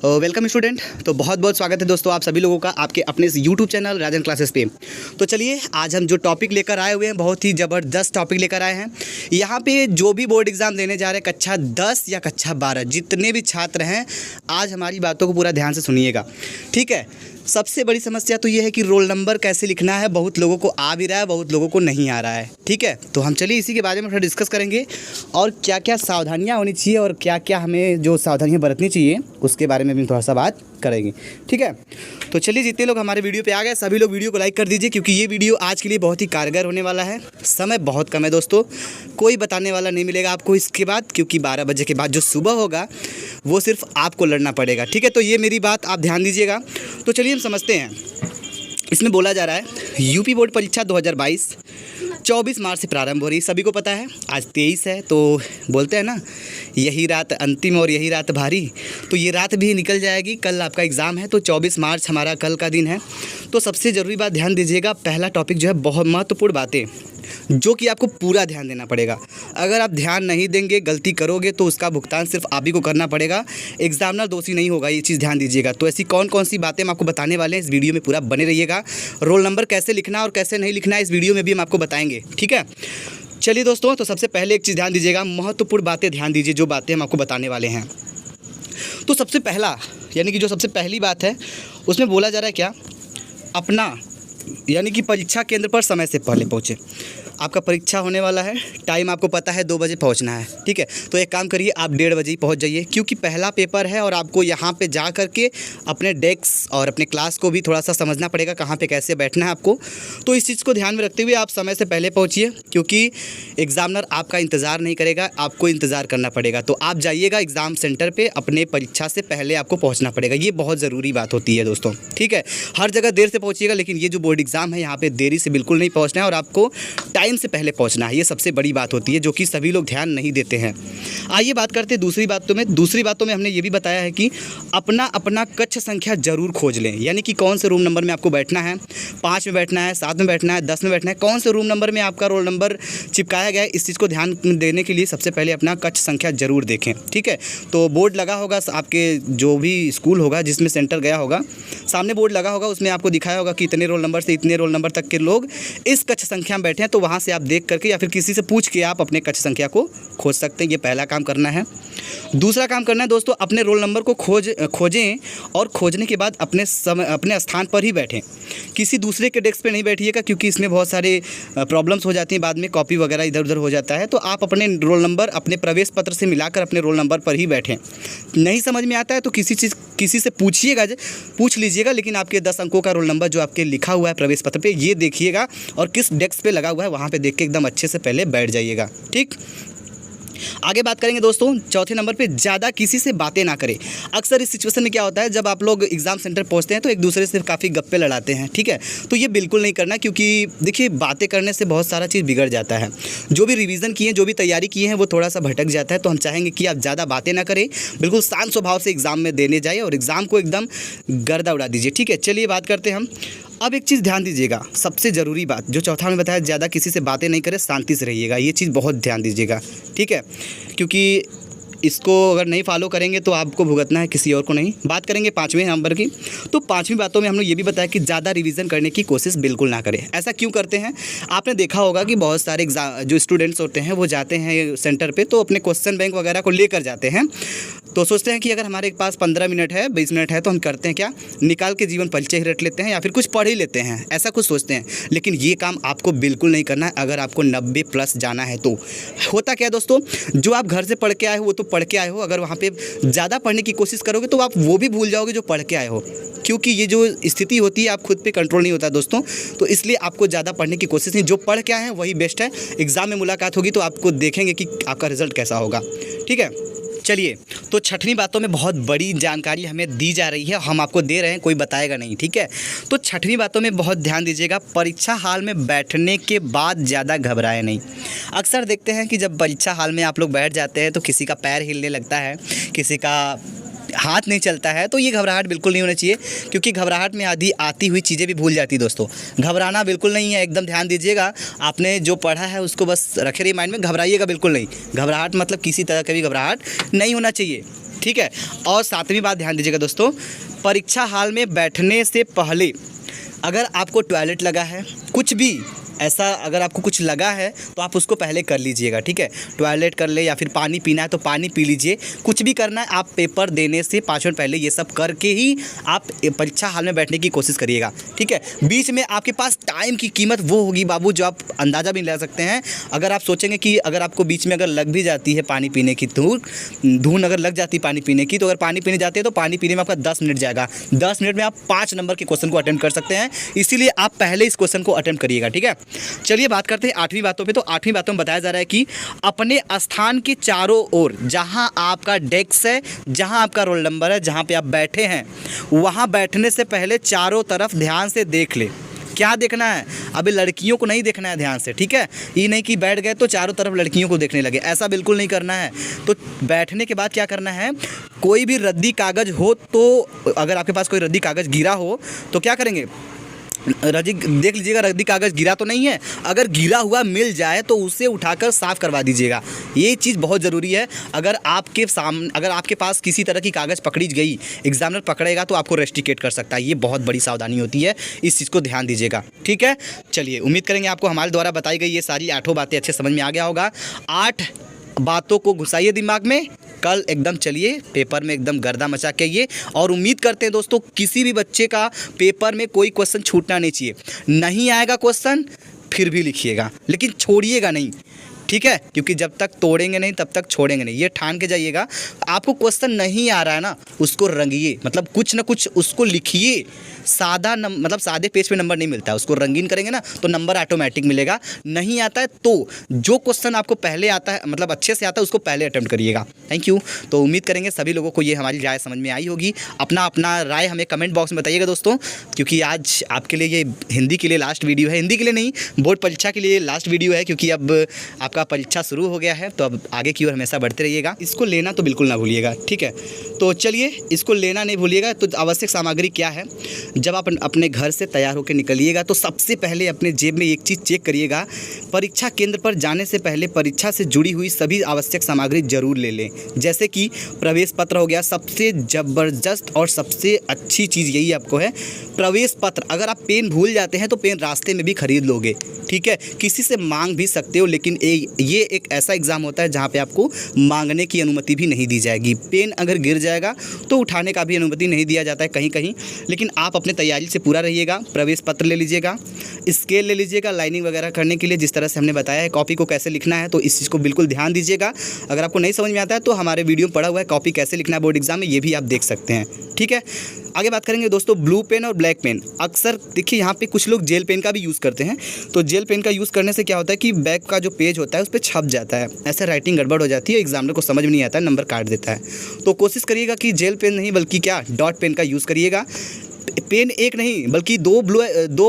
Welcome student. तो बहुत बहुत स्वागत है दोस्तों आप सभी लोगों का आपके अपने इस यूट्यूब चैनल राजन क्लासेस पे। तो चलिए आज हम जो टॉपिक लेकर आए हुए हैं बहुत ही ज़बरदस्त टॉपिक लेकर आए हैं। यहाँ पे जो भी बोर्ड एग्ज़ाम देने जा रहे हैं कक्षा 10 या कक्षा 12 जितने भी छात्र हैं आज हमारी बातों को पूरा ध्यान से सुनिएगा, ठीक है। सबसे बड़ी समस्या तो ये है कि रोल नंबर कैसे लिखना है, बहुत लोगों को आ भी रहा है, बहुत लोगों को नहीं आ रहा है, ठीक है। तो हम चलिए इसी के बारे में थोड़ा डिस्कस करेंगे और क्या क्या सावधानियां होनी चाहिए और क्या क्या हमें जो सावधानियां बरतनी चाहिए उसके बारे में भी थोड़ा सा बात करेंगे, ठीक है। तो चलिए जितने लोग हमारे वीडियो पे आ गए सभी लोग वीडियो को लाइक कर दीजिए क्योंकि ये वीडियो आज के लिए बहुत ही कारगर होने वाला है। समय बहुत कम है दोस्तों, कोई बताने वाला नहीं मिलेगा आपको इसके बाद, क्योंकि 12 बजे के बाद जो सुबह होगा वो सिर्फ आपको लड़ना पड़ेगा, ठीक है। तो ये मेरी बात आप ध्यान दीजिएगा। तो चलिए हम समझते हैं। इसमें बोला जा रहा है यूपी बोर्ड परीक्षा 2022 24 मार्च से प्रारंभ हो रही है। सभी को पता है आज 23 है, तो बोलते हैं ना यही रात अंतिम और यही रात भारी। तो ये रात भी निकल जाएगी, कल आपका एग्ज़ाम है। तो 24 मार्च हमारा कल का दिन है। तो सबसे ज़रूरी बात ध्यान दीजिएगा, पहला टॉपिक जो है बहुत महत्वपूर्ण बातें जो कि आपको पूरा ध्यान देना पड़ेगा। अगर आप ध्यान नहीं देंगे, गलती करोगे तो उसका भुगतान सिर्फ आप ही को करना पड़ेगा, एग्जामिनर दोषी नहीं होगा, ये चीज़ ध्यान दीजिएगा। तो ऐसी कौन कौन सी बातें हम आपको बताने वाले हैं, इस वीडियो में पूरा बने रहिएगा। रोल नंबर कैसे लिखना और कैसे नहीं लिखना है इस वीडियो में भी हम आपको बताएंगे, ठीक है। चलिए दोस्तों, तो सबसे पहले एक चीज़ ध्यान दीजिएगा, महत्वपूर्ण बातें ध्यान दीजिए जो बातें हम आपको बताने वाले हैं। तो सबसे पहला यानी कि जो सबसे पहली बात है उसमें बोला जा रहा है क्या, अपना यानी कि परीक्षा केंद्र पर समय से पहले पहुँचे। आपका परीक्षा होने वाला है, टाइम आपको पता है 2 बजे पहुंचना है, ठीक है। तो एक काम करिए आप 1:30 बजे ही पहुंच जाइए क्योंकि पहला पेपर है और आपको यहां पे जा करके अपने डेस्क और अपने क्लास को भी थोड़ा सा समझना पड़ेगा कहां पे कैसे बैठना है आपको। तो इस चीज़ को ध्यान में रखते हुए आप समय से पहले पहुँचिए क्योंकि एग्ज़ामिनर आपका इंतज़ार नहीं करेगा, आपको इंतज़ार करना पड़ेगा। तो आप जाइएगा एग्ज़ाम सेंटर पर, अपने परीक्षा से पहले आपको पहुँचना पड़ेगा। ये बहुत ज़रूरी बात होती है दोस्तों, ठीक है। हर जगह देर से पहुँचिएगा लेकिन ये जो बोर्ड एग्ज़ाम है यहाँ पर देरी से बिल्कुल नहीं पहुँचना है और आपको टाइम से पहले पहुंचना है। ये सबसे बड़ी बात होती है जो कि सभी लोग ध्यान नहीं देते हैं। आइए बात करते हैं दूसरी बातों में हमने ये भी बताया है कि अपना कक्ष संख्या जरूर खोज लें, यानी कि कौन से रूम नंबर में आपको बैठना है, 5 में बैठना है, 7 में बैठना है, 10 में बैठना है, कौन से रूम नंबर में आपका रोल नंबर चिपकाया गया है। इस चीज़ को ध्यान देने के लिए सबसे पहले अपना कक्ष संख्या जरूर देखें, ठीक है। तो बोर्ड लगा होगा आपके जो भी स्कूल होगा जिसमें सेंटर गया होगा, सामने बोर्ड लगा होगा, उसमें आपको दिखाया होगा कि इतने रोल नंबर से इतने रोल नंबर तक के लोग इस कक्ष संख्या में बैठे हैं। तो वहाँ से आप देख करके या फिर किसी से पूछ के आप अपने कक्ष संख्या को खोज सकते हैं। ये पहला काम करना है। दूसरा काम करना है दोस्तों, अपने रोल नंबर को खोजें और खोजने के बाद अपने स्थान पर ही बैठें। किसी दूसरे के डेस्क पे नहीं बैठिएगा क्योंकि इसमें बहुत सारे प्रॉब्लम्स हो जाती हैं, बाद में कॉपी वगैरह इधर उधर हो जाता है। तो आप अपने रोल नंबर अपने प्रवेश पत्र से मिलाकर अपने रोल नंबर पर ही बैठें। नहीं समझ में आता है तो किसी से पूछ लीजिएगा, लेकिन आपके 10 अंकों का रोल नंबर जो आपके लिखा हुआ है प्रवेश पत्र पे ये देखिएगा और किस डेस्क पे लगा हुआ है वहाँ पे देख के एकदम अच्छे से पहले बैठ जाइएगा, ठीक। आगे बात करेंगे दोस्तों, चौथे नंबर पे ज़्यादा किसी से बातें ना करें। अक्सर इस सिचुएशन में क्या होता है, जब आप लोग एग्ज़ाम सेंटर पहुंचते हैं तो एक दूसरे से काफ़ी गप्पे लड़ाते हैं, ठीक है। तो ये बिल्कुल नहीं करना क्योंकि देखिए बातें करने से बहुत सारा चीज़ बिगड़ जाता है। जो भी रिवीजन किए हैं, जो भी तैयारी की है वो थोड़ा सा भटक जाता है। तो हम चाहेंगे कि आप ज़्यादा बातें ना करें, बिल्कुल शांत स्वभाव से एग्ज़ाम में देने जाइए और एग्ज़ाम को एकदम गर्दा उड़ा दीजिए, ठीक है। चलिए बात करते हैं हम। अब एक चीज़ ध्यान दीजिएगा, सबसे ज़रूरी बात जो चौथा में बताया, ज़्यादा किसी से बातें नहीं करें, शांति से रहिएगा। ये चीज़ बहुत ध्यान दीजिएगा, ठीक है, क्योंकि इसको अगर नहीं फॉलो करेंगे तो आपको भुगतना है, किसी और को नहीं। बात करेंगे 5वें नंबर की। तो 5वीं बातों में हमने ये भी बताया कि ज़्यादा रिवीजन करने की कोशिश बिल्कुल ना करें। ऐसा क्यों करते हैं, आपने देखा होगा कि बहुत सारे जो स्टूडेंट्स होते हैं वो जाते हैं सेंटर पे तो अपने क्वेश्चन बैंक वगैरह को लेकर जाते हैं। तो सोचते हैं कि अगर हमारे पास 15 मिनट है, 20 मिनट है तो हम करते हैं क्या, निकाल के जीवन परिचय ही रट लेते हैं या फिर कुछ पढ़ ही लेते हैं, ऐसा कुछ सोचते हैं। लेकिन ये काम आपको बिल्कुल नहीं करना है। अगर आपको 90+ जाना है तो होता क्या दोस्तों, जो आप घर से पढ़ के आए हो वो तो पढ़ के आए हो, अगर वहाँ पे ज़्यादा पढ़ने की कोशिश करोगे तो आप वो भी भूल जाओगे जो पढ़ के आए हो, क्योंकि ये जो स्थिति होती है आप खुद पे कंट्रोल नहीं होता दोस्तों। तो इसलिए आपको ज़्यादा पढ़ने की कोशिश नहीं, जो पढ़ के आए हैं वही बेस्ट है। एग्ज़ाम में मुलाकात होगी तो आपको देखेंगे कि आपका रिजल्ट कैसा होगा, ठीक है। चलिए, तो 6वीं बातों में बहुत बड़ी जानकारी हमें दी जा रही है, हम आपको दे रहे हैं, कोई बताएगा नहीं, ठीक है। तो 6वीं बातों में बहुत ध्यान दीजिएगा, परीक्षा हाल में बैठने के बाद ज़्यादा घबराए नहीं। अक्सर देखते हैं कि जब परीक्षा हाल में आप लोग बैठ जाते हैं तो किसी का पैर हिलने लगता है, किसी का हाथ नहीं चलता है। तो ये घबराहट बिल्कुल नहीं होना चाहिए क्योंकि घबराहट में आती हुई चीज़ें भी भूल जाती दोस्तों। घबराना बिल्कुल नहीं है, एकदम ध्यान दीजिएगा। आपने जो पढ़ा है उसको बस रखे रहिए माइंड में, घबराइएगा बिल्कुल नहीं। घबराहट मतलब किसी तरह का भी घबराहट नहीं होना चाहिए, ठीक है। और सातवीं बात ध्यान दीजिएगा दोस्तों, परीक्षा हॉल में बैठने से पहले अगर आपको टॉयलेट लगा है, कुछ भी ऐसा अगर आपको कुछ लगा है तो आप उसको पहले कर लीजिएगा, ठीक है। टॉयलेट कर ले या फिर पानी पीना है तो पानी पी लीजिए, कुछ भी करना है आप पेपर देने से 5 मिनट पहले ये सब करके ही आप परीक्षा हॉल में बैठने की कोशिश करिएगा, ठीक है। बीच में आपके पास टाइम की कीमत वो होगी बाबू जो आप अंदाज़ा भी लगा सकते हैं। अगर आप सोचेंगे कि अगर आपको बीच में अगर लग भी जाती है पानी पीने की धुन अगर लग जाती है पानी पीने की, तो अगर पानी पीने जाते हैं तो पानी पीने में आपका 10 मिनट जाएगा। 10 मिनट में आप 5 नंबर के क्वेश्चन को अटेम्प्ट कर सकते हैं, इसीलिए आप पहले इस क्वेश्चन को अटेम्प्ट करिएगा, ठीक है। चलिए बात करते हैं 8वीं बातों पे। तो 8वीं बातों में बताया जा रहा है कि अपने स्थान के चारों ओर जहां आपका डेस्क है, जहां आपका रोल नंबर है, जहां पे आप बैठे हैं, वहां बैठने से पहले चारों तरफ ध्यान से देख ले। क्या देखना है? अभी लड़कियों को नहीं देखना है ध्यान से, ठीक है। ये नहीं कि बैठ गए तो चारों तरफ लड़कियों को देखने लगे, ऐसा बिल्कुल नहीं करना है। तो बैठने के बाद क्या करना है, कोई भी रद्दी कागज़ हो तो अगर आपके पास कोई रद्दी कागज़ गिरा हो तो क्या करेंगे, देख लीजिएगा रद्दी कागज़ गिरा तो नहीं है, अगर गिरा हुआ मिल जाए तो उसे उठाकर साफ़ करवा दीजिएगा। ये चीज़ बहुत ज़रूरी है। अगर आपके पास किसी तरह की कागज़ पकड़ी गई, एग्जामिनर पकड़ेगा तो आपको रेस्ट्रिकेट कर सकता है। ये बहुत बड़ी सावधानी होती है, इस चीज़ को ध्यान दीजिएगा, ठीक है। चलिए उम्मीद करेंगे आपको हमारे द्वारा बताई गई ये सारी 8 बातें अच्छे समझ में आ गया होगा। 8 बातों को घुसाइए दिमाग में, कल एकदम चलिए पेपर में एकदम गर्दा मचा के आइए। और उम्मीद करते हैं दोस्तों किसी भी बच्चे का पेपर में कोई क्वेश्चन छूटना नहीं चाहिए। नहीं आएगा क्वेश्चन फिर भी लिखिएगा, लेकिन छोड़िएगा नहीं, ठीक है, क्योंकि जब तक तोड़ेंगे नहीं तब तक छोड़ेंगे नहीं। ये ठान के जाइएगा। आपको क्वेश्चन नहीं आ रहा है ना, उसको रंगिए, मतलब कुछ ना कुछ उसको लिखिए। मतलब सादे पेज पे नंबर नहीं मिलता है, उसको रंगीन करेंगे ना तो नंबर ऑटोमेटिक मिलेगा। नहीं आता है तो जो क्वेश्चन आपको पहले आता है, मतलब अच्छे से आता है, उसको पहले अटेम्प्ट करिएगा। Thank you. तो उम्मीद करेंगे सभी लोगों को ये हमारी राय समझ में आई होगी। अपना राय हमें कमेंट बॉक्स में बताइएगा दोस्तों, क्योंकि आज आपके लिए ये हिंदी के लिए लास्ट वीडियो है। हिंदी के लिए नहीं, बोर्ड परीक्षा के लिए लास्ट वीडियो है, क्योंकि अब आपका परीक्षा शुरू हो गया है। तो अब आगे की ओर हमेशा बढ़ते रहिएगा। इसको लेना तो बिल्कुल ना भूलिएगा, ठीक है। तो चलिए इसको लेना नहीं भूलिएगा। तो आवश्यक सामग्री क्या है, जब आप अपने घर से तैयार होकर निकलिएगा तो सबसे पहले अपने जेब में एक चीज़ चेक करिएगा, परीक्षा केंद्र पर जाने से पहले परीक्षा से जुड़ी हुई सभी आवश्यक सामग्री जरूर ले लें। जैसे कि प्रवेश पत्र हो गया, सबसे ज़बरदस्त और सबसे अच्छी चीज़ यही आपको है प्रवेश पत्र। अगर आप पेन भूल जाते हैं तो पेन रास्ते में भी खरीद लोगे, ठीक है। किसी से मांग भी सकते हो, लेकिन ये एक ऐसा एग्ज़ाम होता है जहाँ पे आपको मांगने की अनुमति भी नहीं दी जाएगी। पेन अगर गिर जाएगा तो उठाने का भी अनुमति नहीं दिया जाता है कहीं कहीं, लेकिन आप अपने तैयारी से पूरा रहिएगा। प्रवेश पत्र ले लीजिएगा, स्केल ले लीजिएगा लाइनिंग वगैरह करने के लिए, जिस तरह से हमने बताया है कॉपी को कैसे लिखना है, तो इस चीज़ को बिल्कुल ध्यान दीजिएगा। अगर आपको नहीं समझ में आता है तो हमारे वीडियो में पड़ा हुआ है कॉपी कैसे लिखना है बोर्ड एग्जाम में, ये भी आप देख सकते हैं, ठीक है। आगे बात करेंगे दोस्तों ब्लू पेन और ब्लैक पेन। अक्सर देखिए यहाँ पे कुछ लोग जेल पेन का भी यूज़ करते हैं। तो जेल पेन का यूज़ करने से क्या होता है कि बैक का जो पेज होता है उस पर छप जाता है, ऐसे राइटिंग गड़बड़ हो जाती है, एग्जामिनर को समझ में नहीं आता है, नंबर काट देता है। तो कोशिश करिएगा कि जेल पेन नहीं बल्कि क्या डॉट पेन का यूज़ करिएगा। पेन एक नहीं बल्कि दो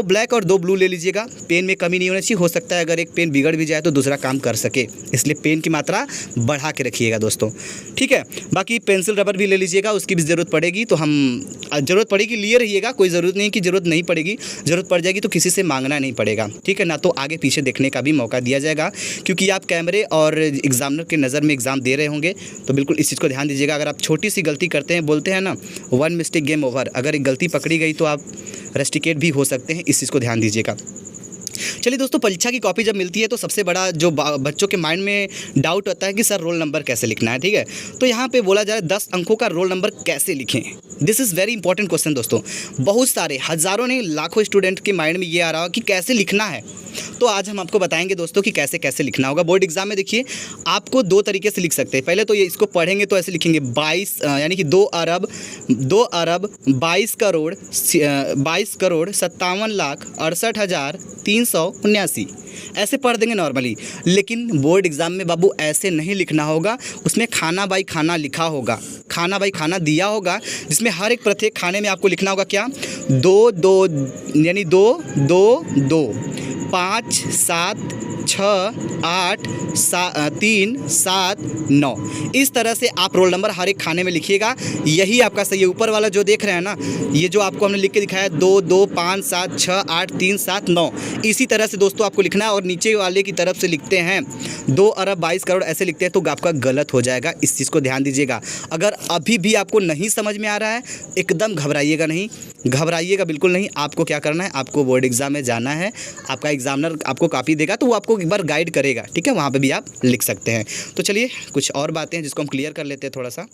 ब्लैक और 2 ब्लू ले लीजिएगा। पेन में कमी नहीं होनी चाहिए, हो सकता है अगर एक पेन बिगड़ भी जाए तो दूसरा काम कर सके, इसलिए पेन की मात्रा बढ़ा के रखिएगा दोस्तों, ठीक है। बाकी पेंसिल रबर भी ले लीजिएगा, उसकी भी ज़रूरत पड़ेगी, तो ज़रूरत पड़ेगी लिए रहिएगा। कोई ज़रूरत नहीं कि ज़रूरत नहीं पड़ेगी, ज़रूरत पड़ जाएगी तो किसी से मांगना नहीं पड़ेगा, ठीक है ना। तो आगे पीछे देखने का भी मौका दिया जाएगा, क्योंकि आप कैमरे और एग्जामिनर के नज़र में एग्ज़ाम दे रहे होंगे, तो बिल्कुल इस चीज़ को ध्यान दीजिएगा। अगर आप छोटी सी गलती करते हैं, बोलते हैं ना 1 मिस्टेक गेम ओवर, अगर एक गलती पकड़ी गई तो आप रेस्ट्रिकेट भी हो सकते हैं, इस चीज़ को ध्यान दीजिएगा। चलिए दोस्तों, परीक्षा की कॉपी जब मिलती है तो सबसे बड़ा जो बच्चों के माइंड में डाउट होता है कि सर रोल नंबर कैसे लिखना है, ठीक है। तो यहाँ पे बोला जाए 10 अंकों का रोल नंबर कैसे लिखें। This is very important question दोस्तों। बहुत सारे हज़ारों नहीं लाखों स्टूडेंट के माइंड में ये आ रहा हो कि कैसे लिखना है। तो आज हम आपको बताएंगे दोस्तों कि कैसे कैसे लिखना होगा। बोर्ड एग्जाम में देखिए आपको 2 तरीके से लिख सकते हैं। पहले तो ये इसको पढ़ेंगे तो ऐसे लिखेंगे 22 यानी कि 2 अरब 22 करोड़ 57,68,379 ऐसे पढ़ देंगे नॉर्मली। लेकिन बोर्ड एग्जाम में बाबू ऐसे नहीं लिखना होगा, उसमें खाना बाई खाना लिखा होगा, खाना बाई खाना दिया होगा, जिसमें हर एक प्रत्येक खाने में आपको लिखना होगा क्या 2 2 यानी 2 2 2। 5 7 6 8 3 7 9 इस तरह से आप रोल नंबर हर एक खाने में लिखिएगा। यही आपका सही है। ऊपर वाला जो देख रहे हैं ना, ये जो आपको हमने लिख के दिखाया 2 2 5 7 6 8 3 7 9, इसी तरह से दोस्तों आपको लिखना है। और नीचे वाले की तरफ से लिखते हैं 2 अरब 22 करोड़, ऐसे लिखते हैं तो आपका गलत हो जाएगा। इस चीज़ को ध्यान दीजिएगा। अगर अभी भी आपको नहीं समझ में आ रहा है, एकदम घबराइएगा नहीं, घबराइएगा बिल्कुल नहीं। आपको क्या करना है, आपको बोर्ड एग्जाम में जाना है, आपका एग्जामिनर आपको कॉपी देगा तो वो आपको एक बार गाइड करेगा, ठीक है, वहाँ पे भी आप लिख सकते हैं। तो चलिए कुछ और बातें हैं जिसको हम क्लियर कर लेते हैं थोड़ा सा।